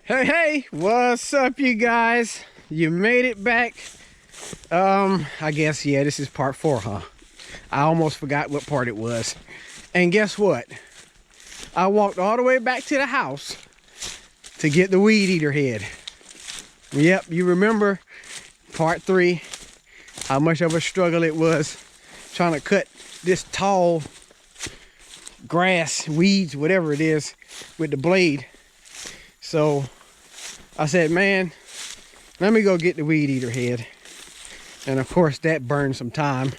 Hey, what's up, you guys? You made it back. I guess, yeah, this is part 4, huh? I almost forgot what part it was. And guess what? I walked all the way back to the house to get the weed eater head. Yep, you remember part 3, how much of a struggle it was trying to cut this tall grass, weeds, whatever it is, with the blade. So I said, man, let me go get the weed eater head. And of course that burned some time,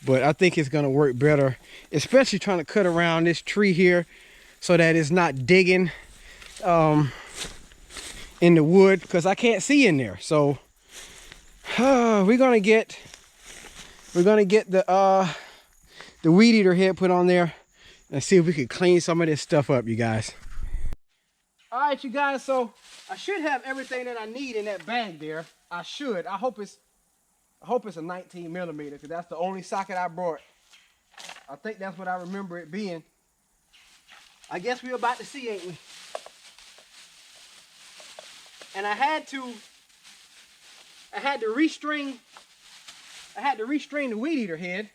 but I think it's gonna work better, especially trying to cut around this tree here so that it's not digging in the wood, because I can't see in there. So we're gonna get the weed eater head put on there and see if we can clean some of this stuff up, you guys. All right, you guys, so I should have everything that I need in that bag there. I should. I hope it's a 19 millimeter, because that's the only socket I brought. I think that's what I remember it being. I guess we're about to see, ain't we? And I had to restring the weed eater head.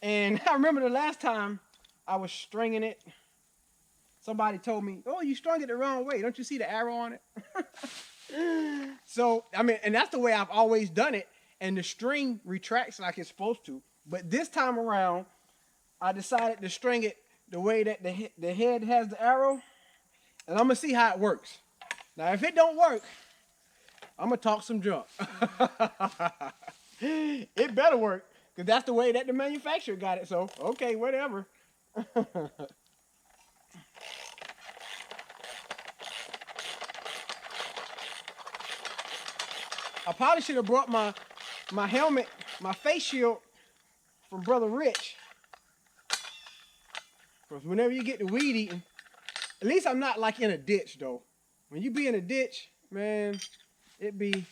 And I remember the last time I was stringing it, somebody told me, oh, you strung it the wrong way. Don't you see the arrow on it? So, I mean, and that's the way I've always done it. And the string retracts like it's supposed to. But this time around, I decided to string it the way that the head has the arrow. And I'm going to see how it works. Now, if it don't work, I'm going to talk some junk. It better work, because that's the way that the manufacturer got it. So, okay, whatever. I probably should have brought my helmet, my face shield from Brother Rich. Because whenever you get the weed eating, at least I'm not like in a ditch though. When you be in a ditch, man, it be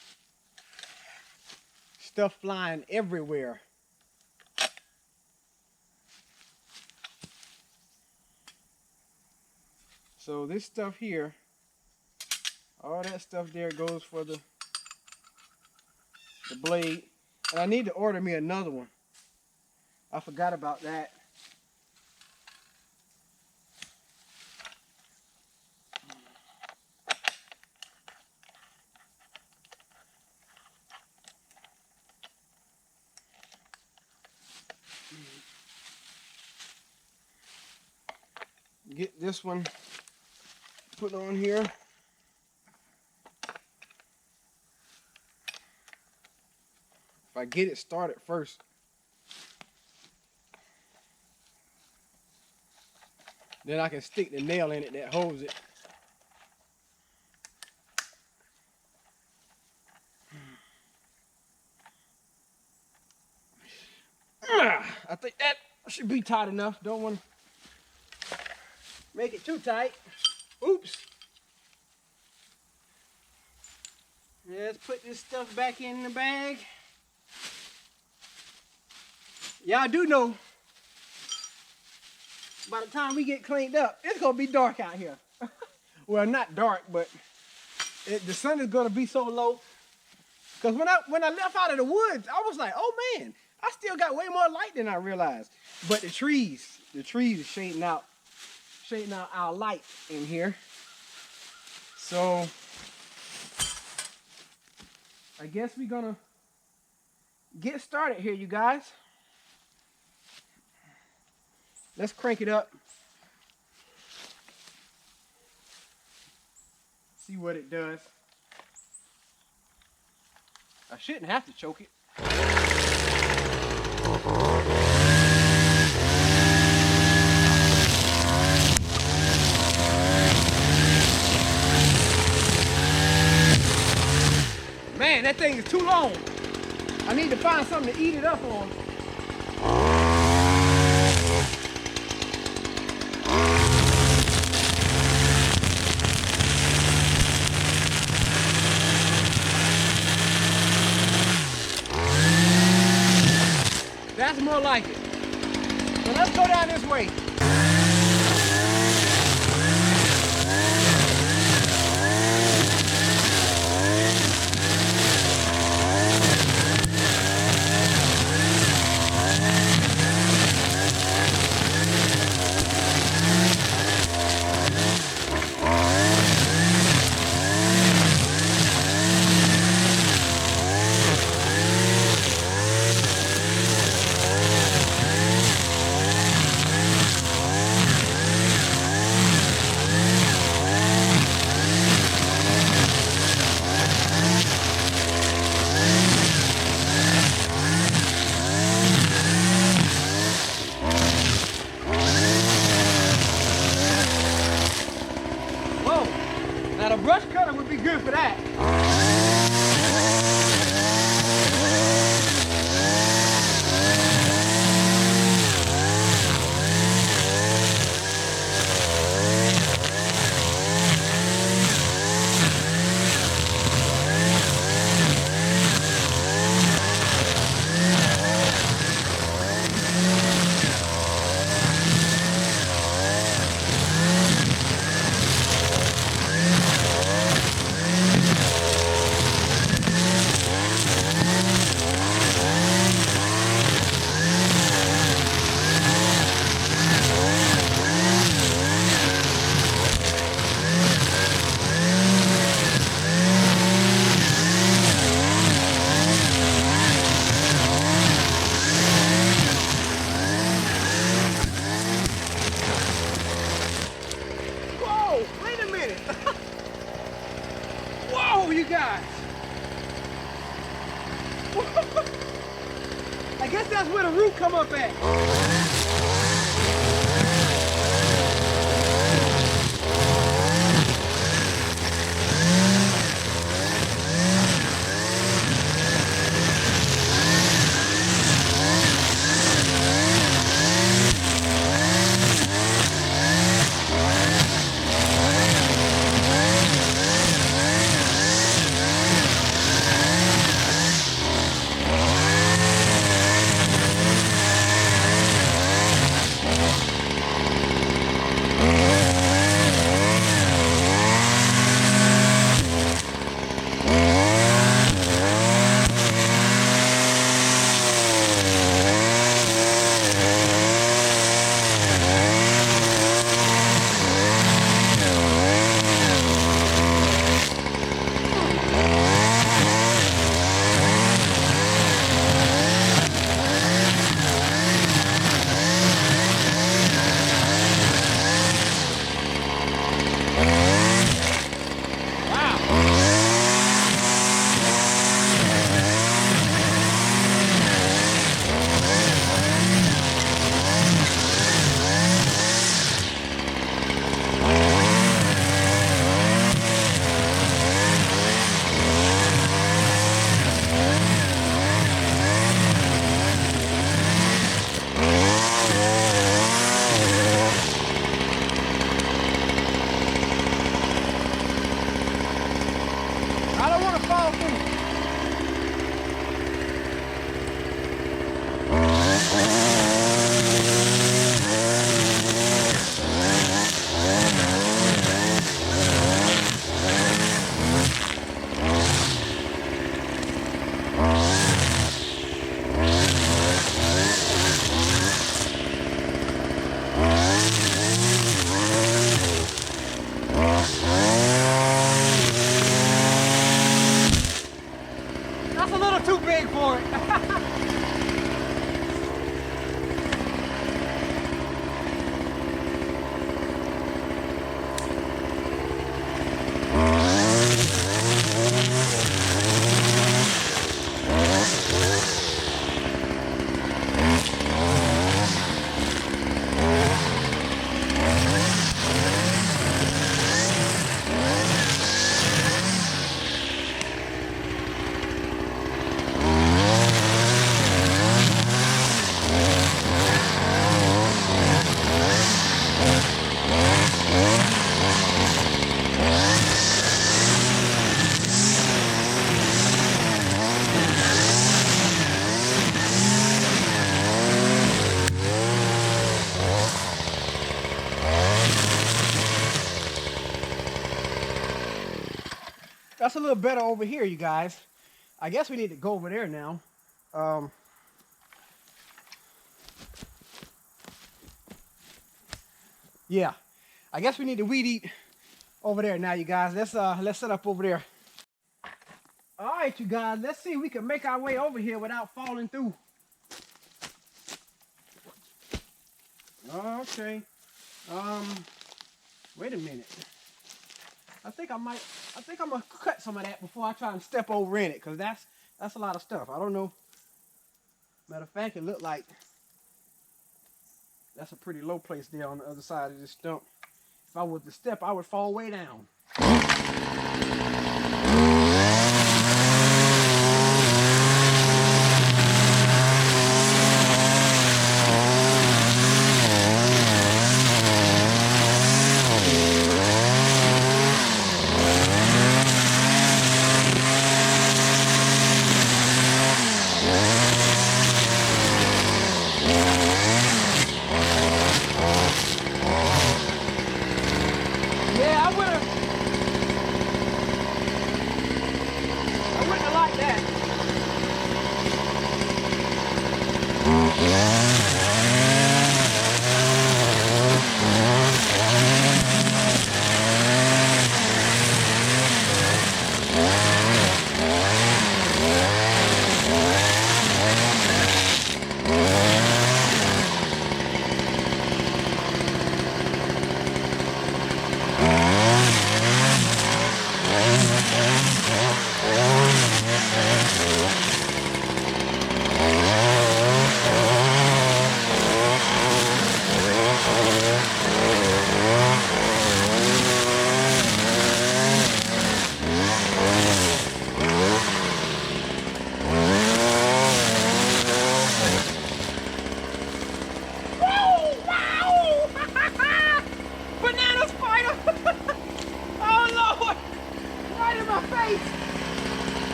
stuff flying everywhere. So this stuff here, all that stuff there goes for the blade. And I need to order me another one. I forgot about that. Get this one put on here. If I get it started first. Then I can stick the nail in it that holds it. I think that should be tight enough. Don't want to make it too tight. Oops. Let's put this stuff back in the bag. Yeah, I do know by the time we get cleaned up, it's going to be dark out here. Well, not dark, but the sun is going to be so low. Because when I left out of the woods, I was like, oh man, I still got way more light than I realized. But the trees are shading out our light in here. So I guess we're gonna get started here, you guys. Let's crank it up. See what it does. I shouldn't have to choke it. Man, that thing is too long. I need to find something to eat it up on. That's more like it. So let's go down this way. brush cutter would be good for that. Whoa, you guys. I guess that's where the root come up at. I don't want to fall through. That's a little too big for it. That's a little better over here, you guys. I guess we need to go over there now. Yeah, I guess we need to weed eat over there now, you guys. Let's set up over there. All right, you guys. Let's see if we can make our way over here without falling through. Okay. Wait a minute. I think I'm gonna cut some of that before I try and step over in it, because that's a lot of stuff. I don't know. Matter of fact, it looked like that's a pretty low place there on the other side of this stump. If I was to step, I would fall way down.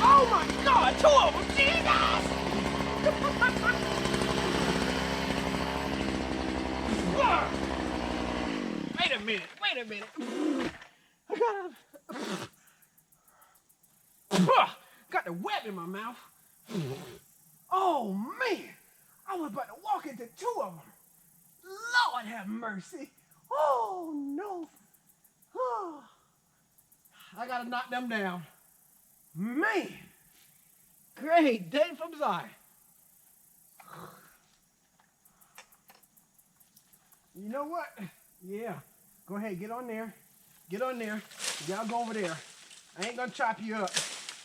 Oh my God, two of them, Jesus! Wait a minute. I got the web in my mouth. Oh man, I was about to walk into two of them. Lord have mercy. Oh no. Oh. I gotta knock them down. Man, great day from Zion. You know what? Yeah, go ahead, get on there. Get on there. Y'all go over there. I ain't gonna chop you up,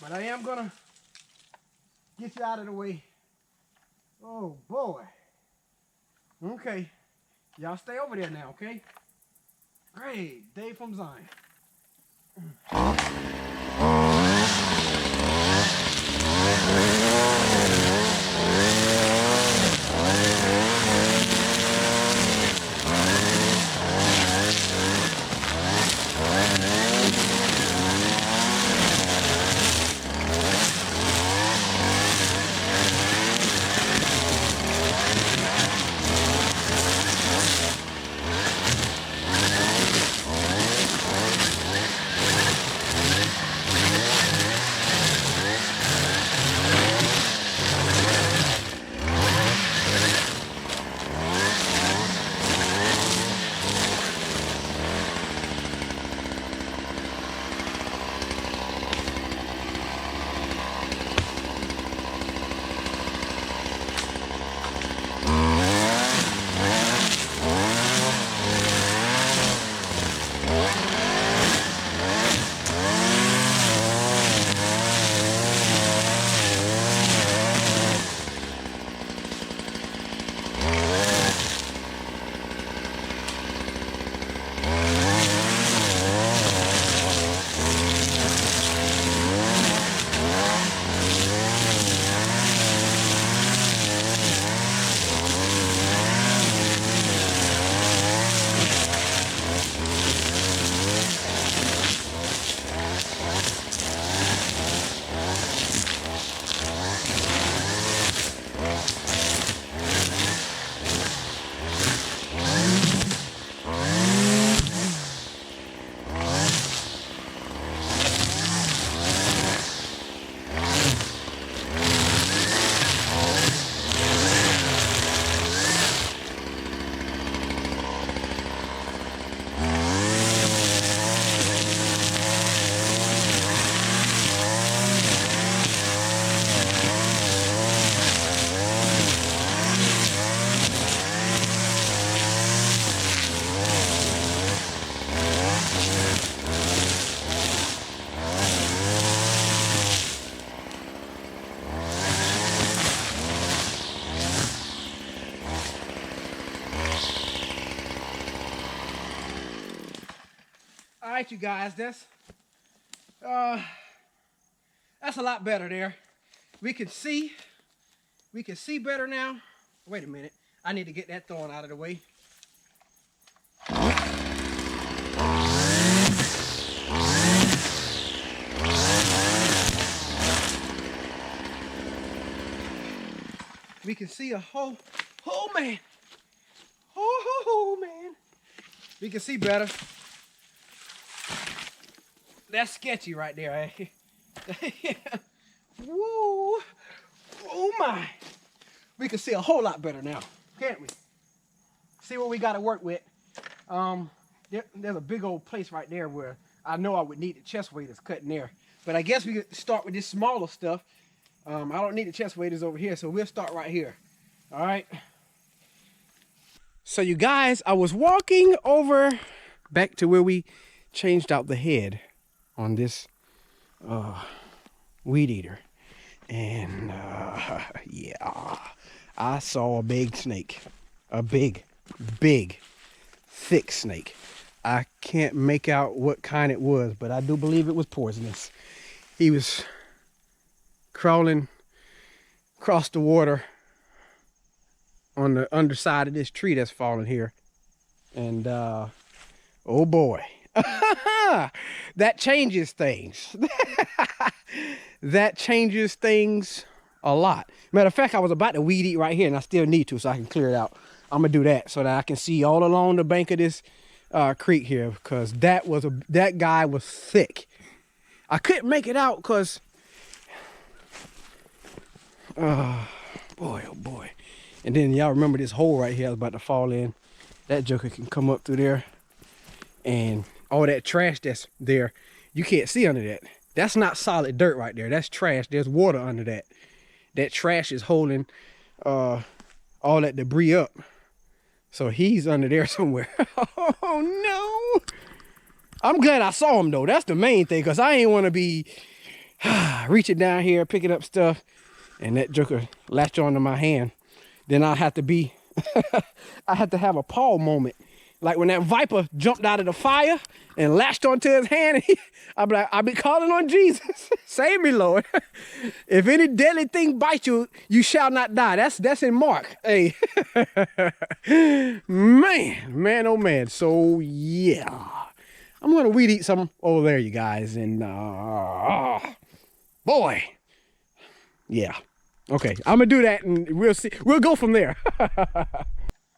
but I am gonna get you out of the way. Oh boy. Okay, y'all stay over there now, okay? Great day from Zion. All right, you guys, that's That's a lot better there. We can see better now. Wait a minute, I need to get that thorn out of the way. We can see a whole, man. Oh man. We can see better. That's sketchy right there, eh? Woo! Oh my! We can see a whole lot better now, can't we? See what we got to work with. There's a big old place right there where I know I would need the chest waders cut in there. But I guess we could start with this smaller stuff. I don't need the chest waders over here, so we'll start right here. All right. So you guys, I was walking over back to where we changed out the head on this weed eater. And yeah, I saw a big snake. A big, thick snake. I can't make out what kind it was, but I do believe it was poisonous. He was crawling across the water on the underside of this tree that's fallen here. And oh boy, that changes things. That changes things a lot. Matter of fact, I was about to weed eat right here, and I still need to, so I can clear it out. I'm gonna do that so that I can see all along the bank of this creek here, because that guy was thick. I couldn't make it out because boy, oh boy. And then y'all remember this hole right here I was about to fall in. That joker can come up through there, and all that trash that's there, you can't see under that. That's not solid dirt right there. That's trash. There's water under that. That trash is holding all that debris up. So he's under there somewhere. Oh no. I'm glad I saw him though. That's the main thing, because I ain't want to be reaching down here, picking up stuff, and that joker latch onto my hand. Then I have to be, I had to have a Paul moment. Like when that viper jumped out of the fire and latched onto his hand, I'd be like, I've been calling on Jesus. Save me, Lord. If any deadly thing bites you, you shall not die. That's in Mark. Hey. Man, oh man. So yeah. I'm gonna weed eat some over there, you guys. And boy. Yeah. Okay, I'm gonna do that and we'll see. We'll go from there.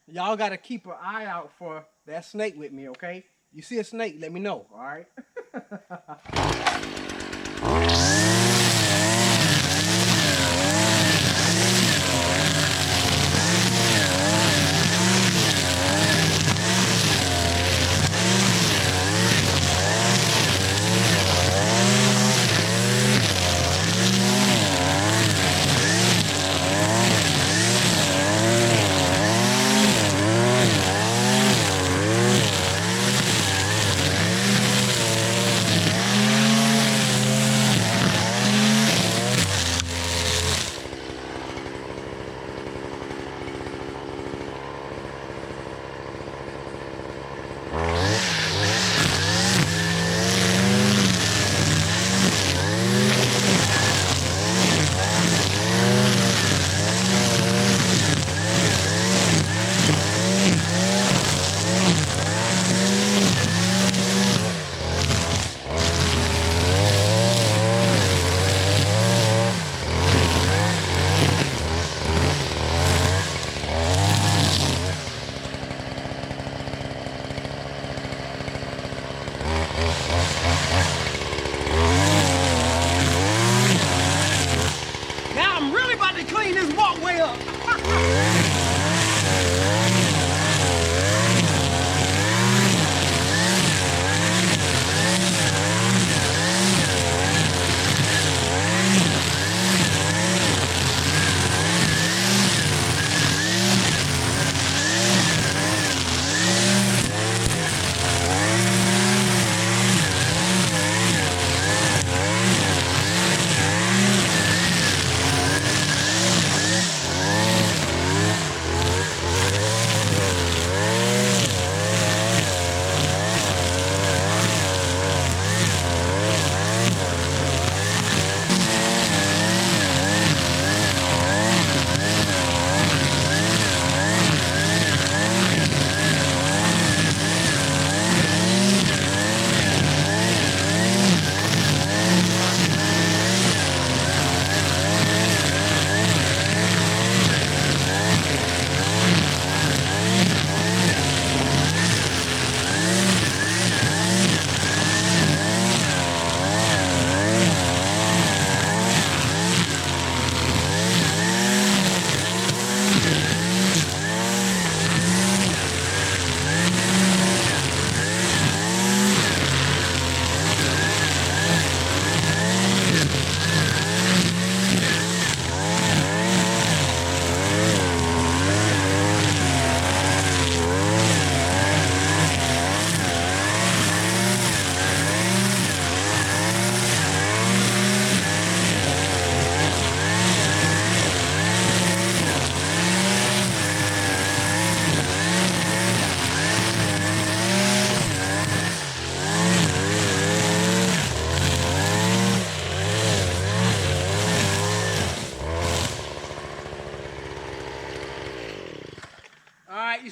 Y'all gotta keep an eye out for that snake with me, okay? You see a snake, let me know, all right?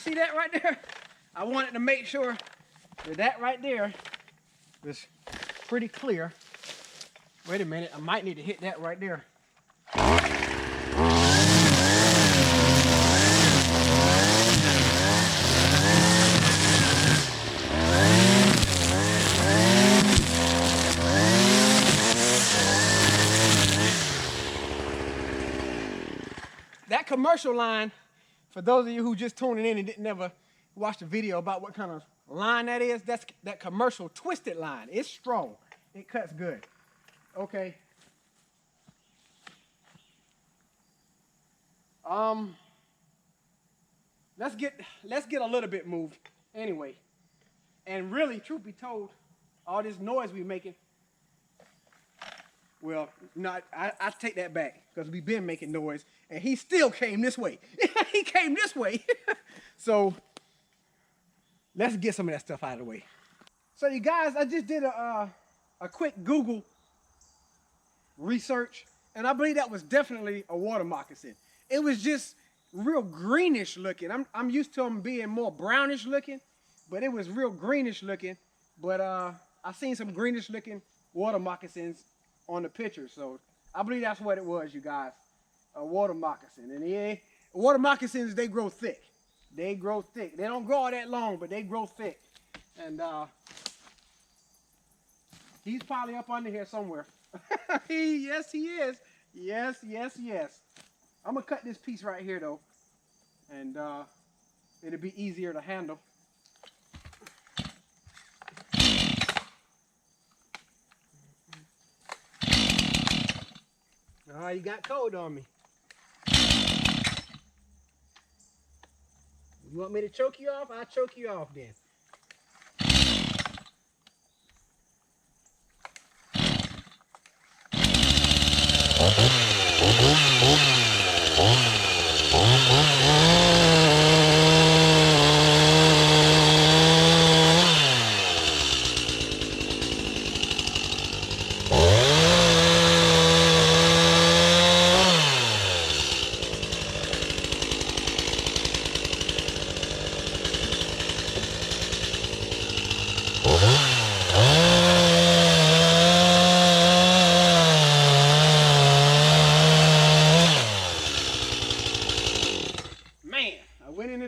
see that right there? I wanted to make sure that that right there was pretty clear. Wait a minute, I might need to hit that right there. That commercial line, for those of you who just tuning in and didn't ever watch the video about what kind of line that is, that's that commercial twisted line. It's strong. It cuts good. Okay. Let's get a little bit moved anyway. And really, truth be told, all this noise we're making, well, not I take that back, because we've been making noise and he still came this way. He came this way. So let's get some of that stuff out of the way. So you guys, I just did a quick Google research, and I believe that was definitely a water moccasin. It was just real greenish looking. I'm used to them being more brownish looking, but it was real greenish looking. But I seen some greenish looking water moccasins on the picture, so I believe that's what it was, you guys. A water moccasin. And yeah, water moccasins, they grow thick. They grow thick. They don't grow all that long, but they grow thick. And he's probably up under here somewhere. Yes, he is. Yes, yes, yes. I'm gonna cut this piece right here though, and it'll be easier to handle. Oh, you got cold on me. You want me to choke you off? I'll choke you off then.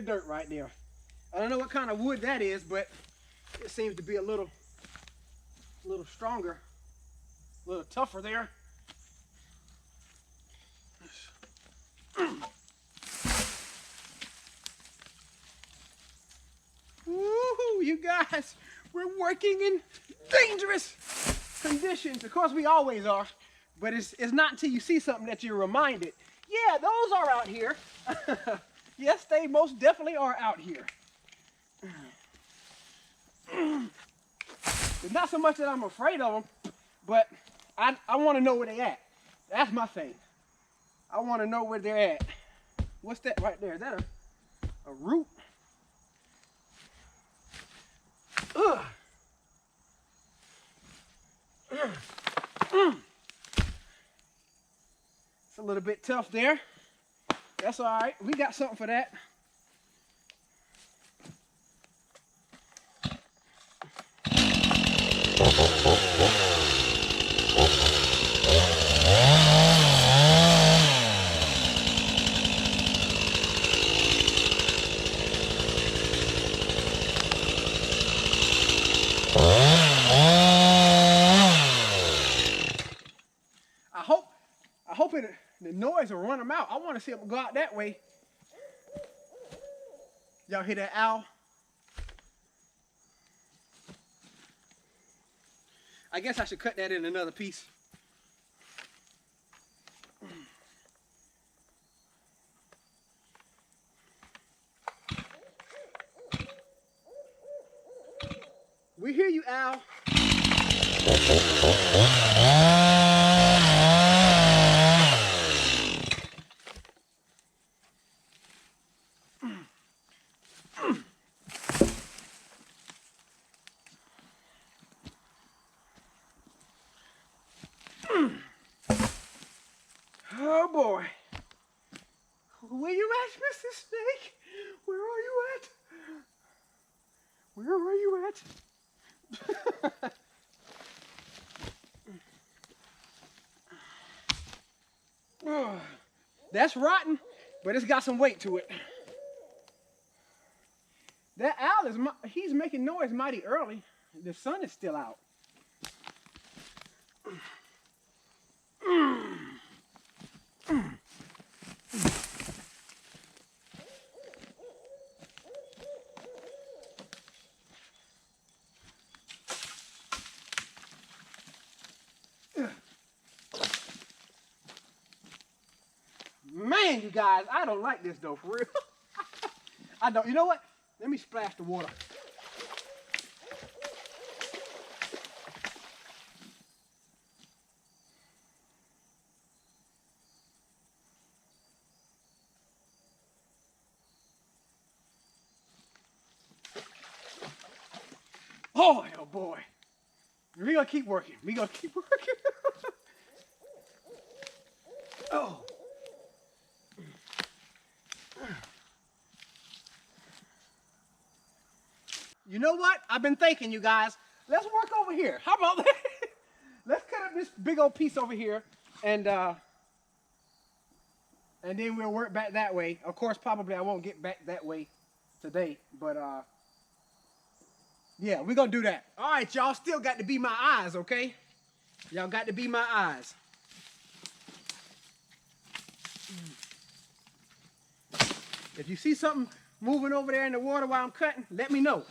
Dirt right there. I don't know what kind of wood that is, but it seems to be a little stronger, a little tougher there. Woohoo, you guys, we're working in dangerous conditions. Of course, we always are, but it's not until you see something that you're reminded. Yeah, those are out here. Yes, they most definitely are out here. It's not so much that I'm afraid of them, but I want to know where they're at. That's my thing. I want to know where they're at. What's that right there? Is that a root? Ugh. It's a little bit tough there. That's all right. We got something for that. I hope the noise will run them out. I want to see them go out that way. Y'all hear that owl? I guess I should cut that in another piece. We hear you, owl. Oh boy. Where you at, Mr. Snake? Where are you at? Where are you at? That's rotten, but it's got some weight to it. That owl is, he's making noise mighty early. The sun is still out. Man, you guys, I don't like this though, for real. I don't. You know what? Let me splash the water. Oh, oh boy. We're gonna keep working. We're gonna keep working. Oh. You know what? I've been thinking, you guys. Let's work over here. How about that? Let's cut up this big old piece over here, and then we'll work back that way. Of course, probably I won't get back that way today, but yeah, we're gonna do that. All right, y'all still got to be my eyes, okay? Y'all got to be my eyes. If you see something moving over there in the water while I'm cutting, let me know.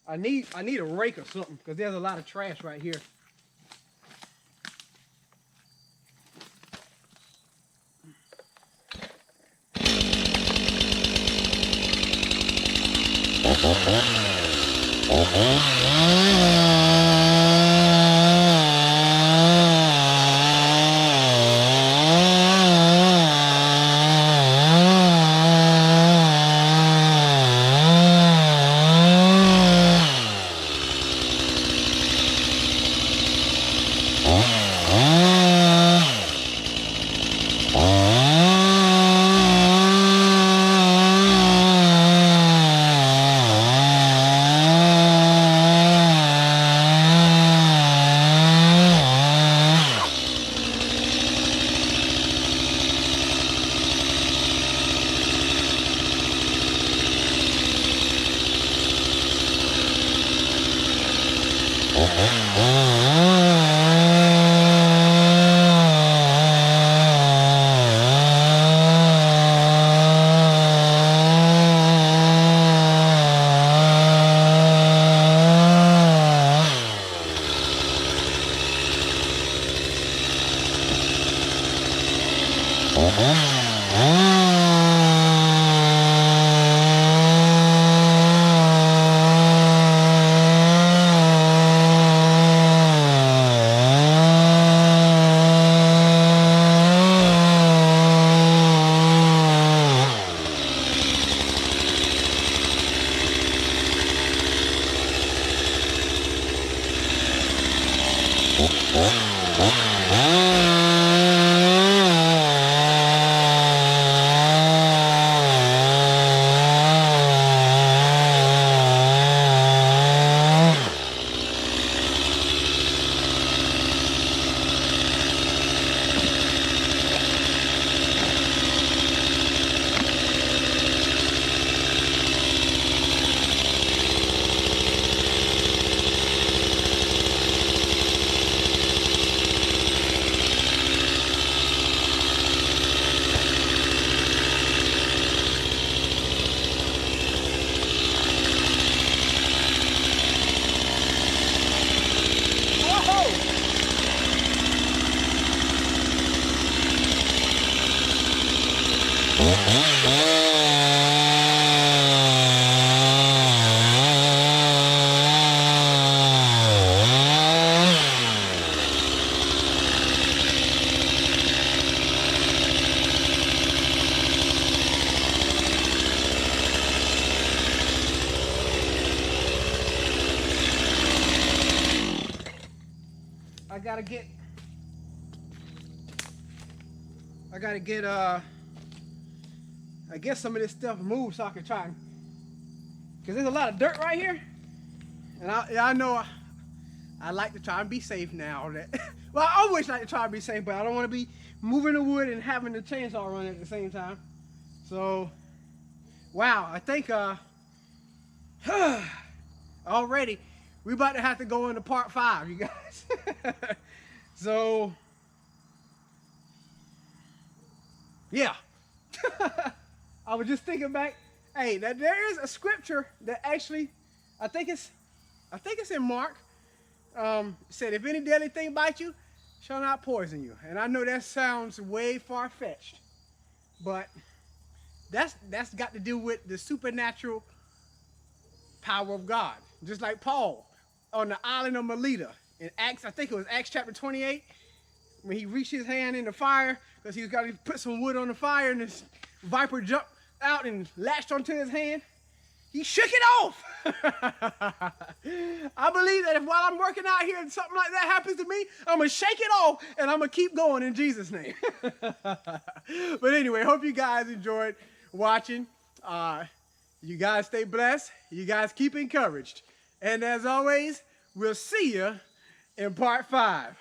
I need a rake or something because there's a lot of trash right here. I gotta get I guess some of this stuff moves so I can try, because there's a lot of dirt right here, and I know I like to try and be safe now. Well, I always like to try and be safe, but I don't want to be moving the wood and having the chainsaw run at the same time. So, wow, I think already we're about to have to go into part 5, you guys. So, yeah. I was just thinking back. Hey, that there is a scripture that actually, I think it's in Mark. Said, if any deadly thing bite you, shall not poison you. And I know that sounds way far-fetched, but that's got to do with the supernatural power of God. Just like Paul on the island of Melita in Acts, I think it was Acts chapter 28, when he reached his hand in the fire because he was got to put some wood on the fire, and this viper jumped out and latched onto his hand. He shook it off. I believe that while I'm working out here and something like that happens to me, I'm going to shake it off and I'm going to keep going in Jesus' name. But anyway, hope you guys enjoyed watching. You guys stay blessed. You guys keep encouraged. And as always, we'll see you in part 5.